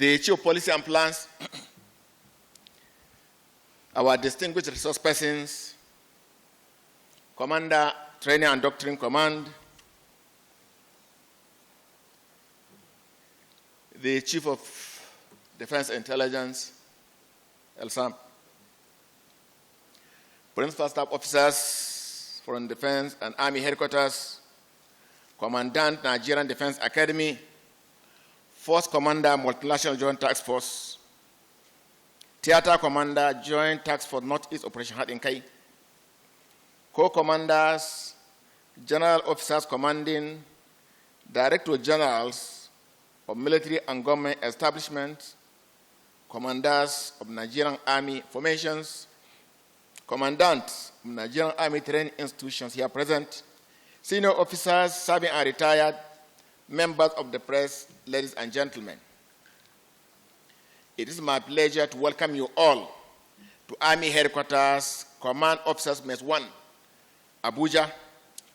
the Chief of Policy and Plans, our distinguished resource persons, Commander, Training and Doctrine Command, the Chief of Defense Intelligence, LSAM, Principal Staff Officers, Foreign Defense and Army Headquarters, Commandant, Nigerian Defense Academy, Force Commander, Multinational Joint Task Force, Theater Commander, Joint Task Force Northeast Operation Hatinkai, Co-Commanders, General Officers Commanding, Director Generals of Military and Government Establishments, Commanders of Nigerian Army Formations, Commandants of Nigerian Army Training Institutions here present, Senior Officers, serving and retired, members of the press, ladies and gentlemen. It is my pleasure to welcome you all to Army Headquarters, Command Officers Mess 1, Abuja,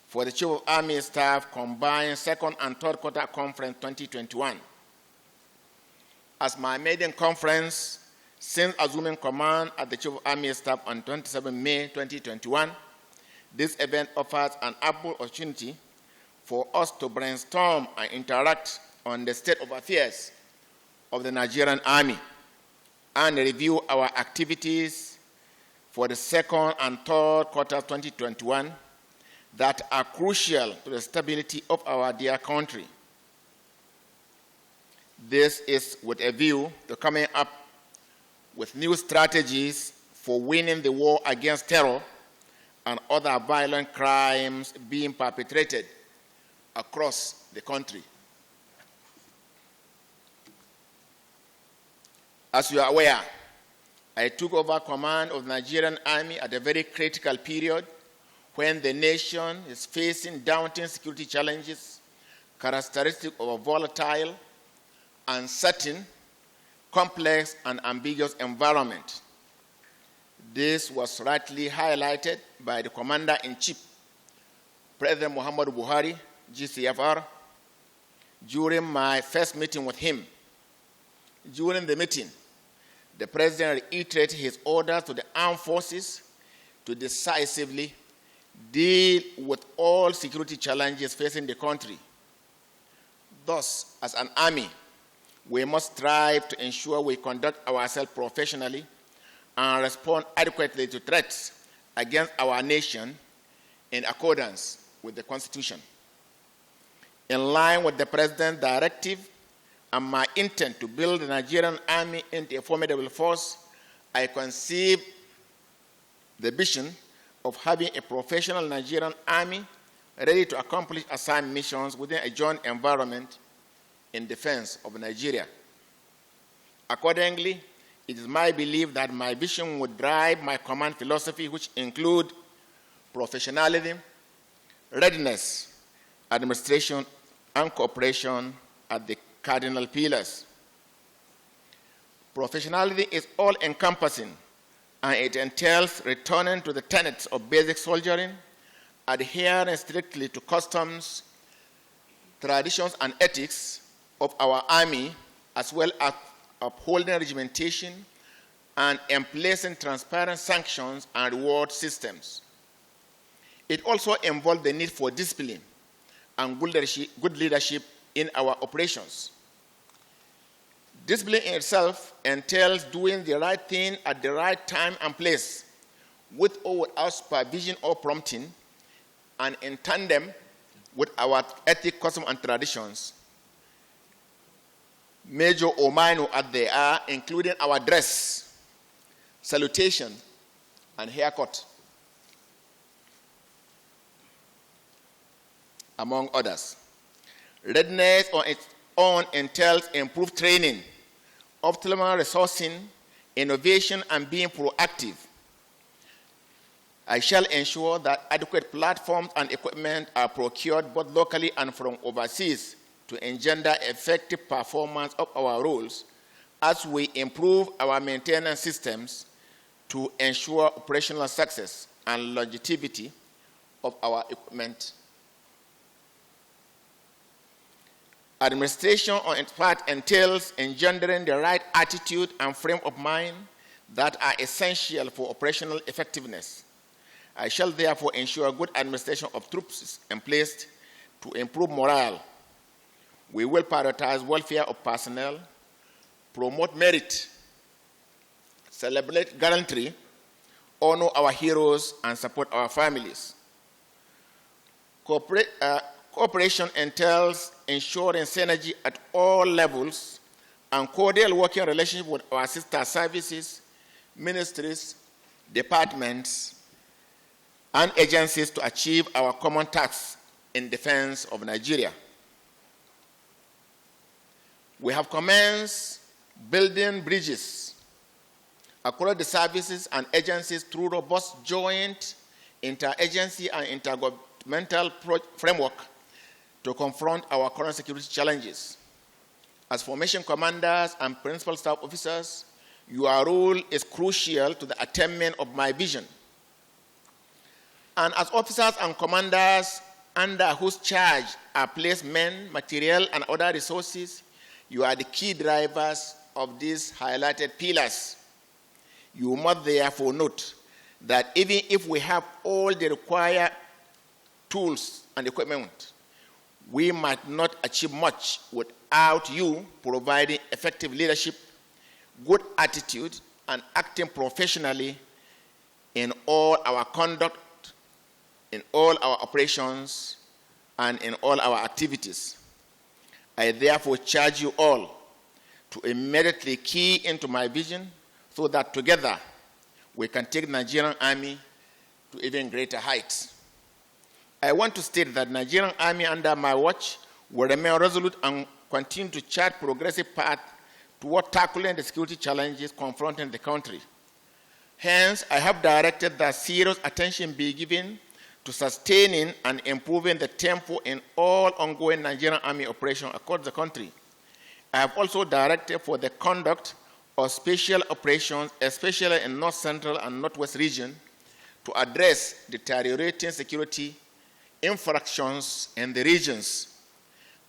for the Chief of Army Staff Combined Second and Third Quarter Conference 2021. As my maiden conference since assuming command at the Chief of Army Staff on 27 May 2021, this event offers an ample opportunity for us to brainstorm and interact on the state of affairs of the Nigerian Army and review our activities for the second and third quarter 2021 that are crucial to the stability of our dear country. This is with a view to coming up with new strategies for winning the war against terror and other violent crimes being perpetrated across the country. As you are aware, I took over command of the Nigerian Army at a very critical period when the nation is facing daunting security challenges characteristic of a volatile, uncertain, complex, and ambiguous environment. This was rightly highlighted by the Commander-in-Chief, President Muhammadu Buhari, GCFR, during my first meeting with him. During the meeting, the President reiterated his orders to the armed forces to decisively deal with all security challenges facing the country. Thus, as an army, we must strive to ensure we conduct ourselves professionally and respond adequately to threats against our nation in accordance with the Constitution. In line with the President's directive and my intent to build the Nigerian Army into a formidable force, I conceived the vision of having a professional Nigerian Army ready to accomplish assigned missions within a joint environment in defense of Nigeria. Accordingly, it is my belief that my vision would drive my command philosophy, which include professionalism, readiness, administration, and cooperation at the cardinal pillars. Professionalism is all-encompassing, and it entails returning to the tenets of basic soldiering, adhering strictly to customs, traditions, and ethics of our army, as well as upholding regimentation and emplacing transparent sanctions and reward systems. It also involves the need for discipline and good leadership in our operations. Discipline in itself entails doing the right thing at the right time and place, with or without supervision or prompting, and in tandem with our ethic, custom, and traditions, major or minor as they are, including our dress, salutation, and haircut, among others. Readiness on its own entails improved training, optimal resourcing, innovation, and being proactive. I shall ensure that adequate platforms and equipment are procured both locally and from overseas to engender effective performance of our roles as we improve our maintenance systems to ensure operational success and longevity of our equipment. Administration on its part entails engendering the right attitude and frame of mind that are essential for operational effectiveness. I shall therefore ensure good administration of troops is in place to improve morale. We will prioritize welfare of personnel, promote merit, celebrate gallantry, honor our heroes, and support our families. Cooperation entails ensuring synergy at all levels and cordial working relationship with our sister services, ministries, departments, and agencies to achieve our common tasks in defense of Nigeria. We have commenced building bridges across the services and agencies through robust joint interagency and intergovernmental framework to confront our current security challenges. As formation commanders and principal staff officers, your role is crucial to the attainment of my vision. And as officers and commanders under whose charge are placed men, material, and other resources, you are the key drivers of these highlighted pillars. You must therefore note that even if we have all the required tools and equipment, we might not achieve much without you providing effective leadership, good attitude, and acting professionally in all our conduct, in all our operations, and in all our activities. I therefore charge you all to immediately key into my vision so that together we can take the Nigerian Army to even greater heights. I want to state that the Nigerian Army under my watch will remain resolute and continue to chart progressive path toward tackling the security challenges confronting the country. Hence, I have directed that serious attention be given to sustaining and improving the tempo in all ongoing Nigerian Army operations across the country. I have also directed for the conduct of special operations, especially in North Central and Northwest region, to address deteriorating security infractions in the regions.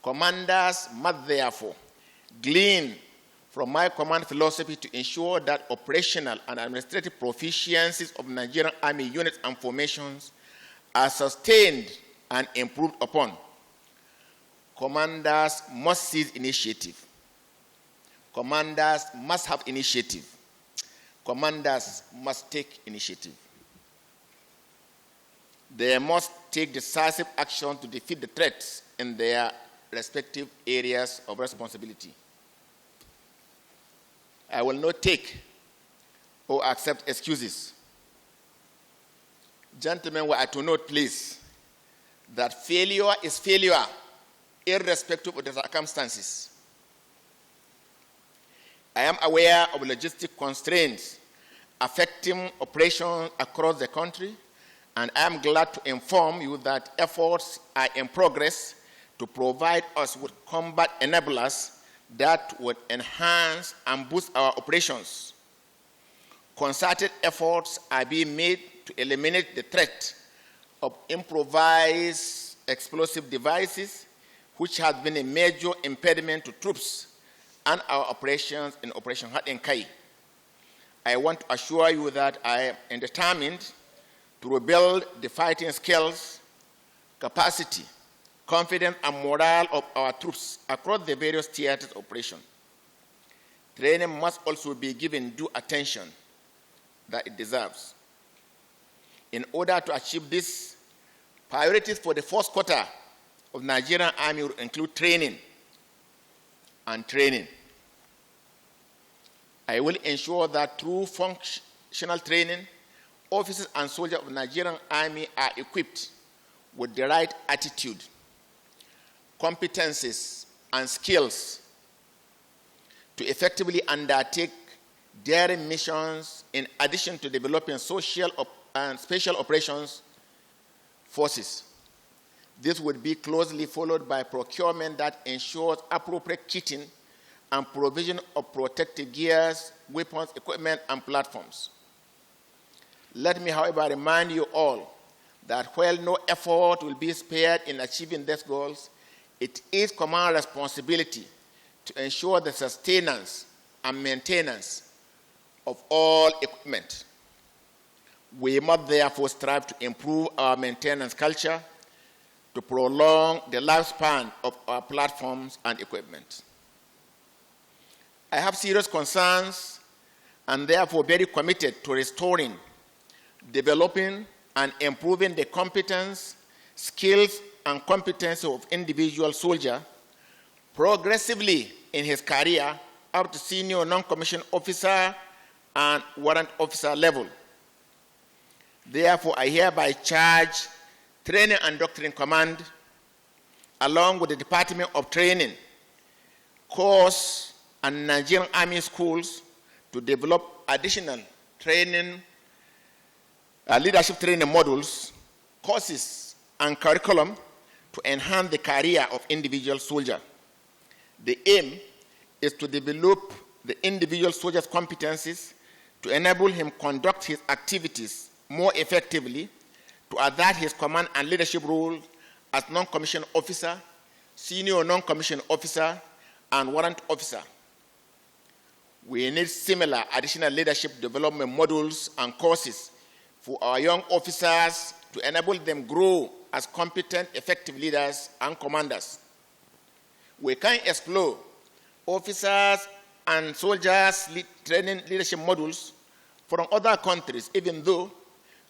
Commanders must therefore glean from my command philosophy to ensure that operational and administrative proficiencies of Nigerian Army units and formations are sustained and improved upon. Commanders must seize initiative. Commanders must have initiative. Commanders must take initiative. They must take decisive action to defeat the threats in their respective areas of responsibility. I will not take or accept excuses. Gentlemen, we are to note, please, that failure is failure, irrespective of the circumstances. I am aware of logistic constraints affecting operations across the country, and I am glad to inform you that efforts are in progress to provide us with combat enablers that would enhance and boost our operations. Concerted efforts are being made to eliminate the threat of improvised explosive devices, which has been a major impediment to troops and our operations in Operation Haɗin Kai. I want to assure you that I am determined to rebuild the fighting skills, capacity, confidence, and morale of our troops across the various theaters of operation. Training must also be given due attention that it deserves. In order to achieve this, priorities for the first quarter of Nigerian Army will include training and training. I will ensure that through functional training, officers and soldiers of the Nigerian Army are equipped with the right attitude, competencies, and skills to effectively undertake daring missions in addition to developing social and special operations forces. This would be closely followed by procurement that ensures appropriate kitting and provision of protective gears, weapons, equipment, and platforms. Let me, however, remind you all that while no effort will be spared in achieving these goals, it is command responsibility to ensure the sustenance and maintenance of all equipment. We must therefore strive to improve our maintenance culture to prolong the lifespan of our platforms and equipment. I have serious concerns and therefore very committed to restoring, developing, and improving the competence, skills, and competency of individual soldier progressively in his career up to senior non-commissioned officer and warrant officer level. Therefore, I hereby charge Training and Doctrine Command, along with the Department of Training, Course, and Nigerian Army schools to develop additional training, leadership training modules, courses, and curriculum to enhance the career of individual soldier. The aim is to develop the individual soldier's competencies to enable him conduct his activities more effectively, to adhere his command and leadership role as non-commissioned officer, senior non-commissioned officer, and warrant officer. We need similar additional leadership development modules and courses for our young officers to enable them grow as competent, effective leaders and commanders. We can explore officers and soldiers training leadership modules from other countries, even though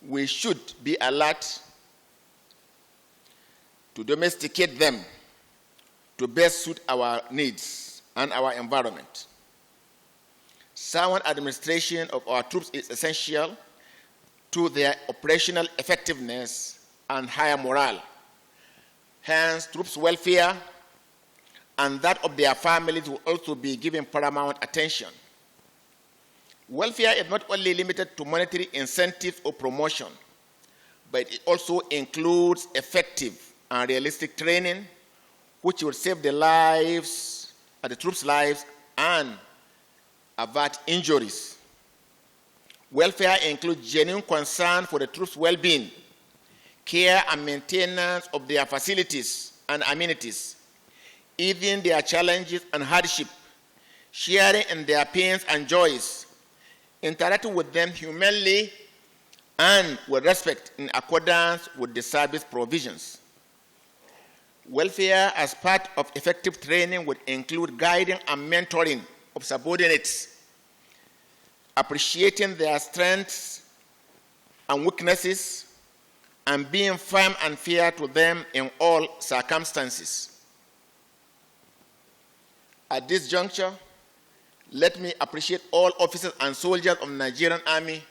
we should be alert to domesticate them to best suit our needs and our environment. Sound administration of our troops is essential to their operational effectiveness and higher morale. Hence, troops' welfare and that of their families will also be given paramount attention. Welfare is not only limited to monetary incentives or promotion, but it also includes effective and realistic training, which will save the lives, the troops' lives, and avert injuries. Welfare includes genuine concern for the troops' well-being, care and maintenance of their facilities and amenities, even their challenges and hardship, sharing in their pains and joys, interacting with them humanely and with respect in accordance with the service provisions. Welfare as part of effective training would include guiding and mentoring of subordinates, appreciating their strengths and weaknesses, and being firm and fair to them in all circumstances. At this juncture, let me appreciate all officers and soldiers of the Nigerian Army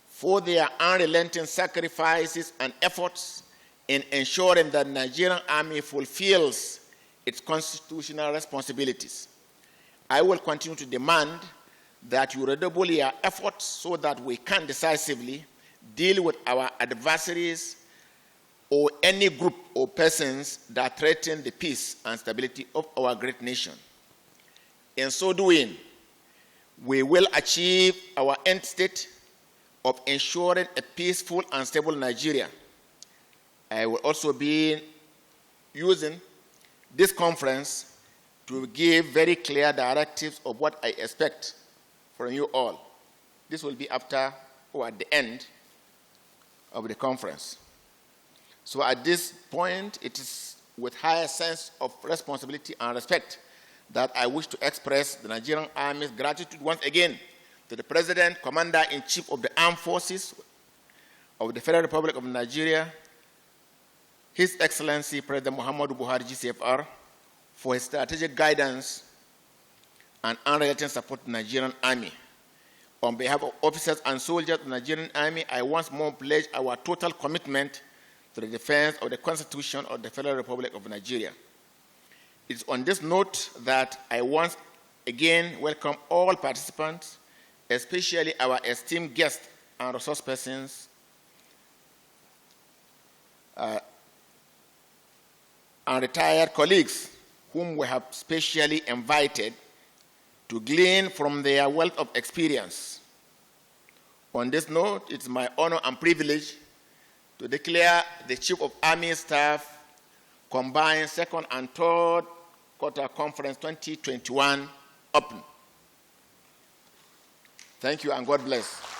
for their unrelenting sacrifices and efforts in ensuring that the Nigerian Army fulfills its constitutional responsibilities. I will continue to demand that you redouble your efforts so that we can decisively deal with our adversaries or any group or persons that threaten the peace and stability of our great nation. In so doing, we will achieve our end state of ensuring a peaceful and stable Nigeria. I will also be using this conference to give very clear directives of what I expect from you all. This will be after or at the end of the conference. So at this point, it is with higher sense of responsibility and respect that I wish to express the Nigerian Army's gratitude once again to the President, Commander-in-Chief of the Armed Forces of the Federal Republic of Nigeria, His Excellency President Muhammadu Buhari, GCFR, for his strategic guidance and unrelenting support to the Nigerian Army. On behalf of officers and soldiers of the Nigerian Army, I once more pledge our total commitment to the defense of the Constitution of the Federal Republic of Nigeria. It is on this note that I once again welcome all participants, especially our esteemed guests and resource persons, and retired colleagues whom we have specially invited to glean from their wealth of experience. On this note, it's my honor and privilege to declare the Chief of Army Staff, combined second and third quarter conference 2021 open. Thank you and God bless.